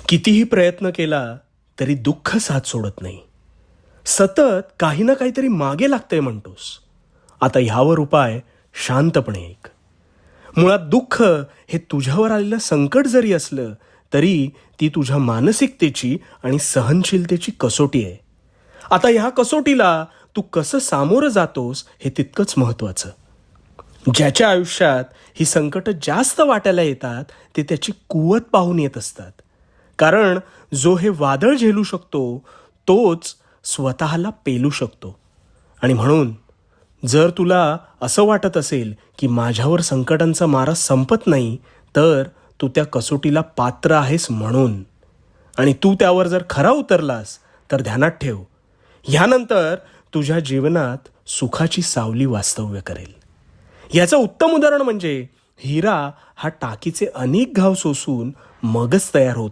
कितीही प्रयत्न केला तरी दुःख साथ सोडत नाही. सतत काही ना काहीतरी मागे लागतंय म्हणतोस. आता ह्यावर उपाय शांतपणे ऐक. मुळात दुःख हे तुझ्यावर आलेलं संकट जरी असलं तरी ती तुझ्या मानसिकतेची आणि सहनशीलतेची कसोटी आहे. आता ह्या कसोटीला तू कसं सामोरं जातोस हे तितकंच महत्त्वाचं. ज्याच्या आयुष्यात ही संकट जास्त वाटायला येतात ते त्याची कुवत पाहून येत असतात. कारण जो हे वादळ झेलू शकतो तोच स्वतःला पेलू शकतो. आणि म्हणून जर तुला असं वाटत असेल की माझ्यावर संकटांचा मारा संपत नाही, तर तू त्या कसोटीला पात्र आहेस म्हणून. आणि तू त्यावर जर खरा उतरलास तर ध्यानात ठेव, ह्यानंतर तुझ्या जीवनात सुखाची सावली वास्तव्य करेल. याचं उत्तम उदाहरण म्हणजे हिरा हा टाकीचे अनेक घाव सोसून मगच तयार होत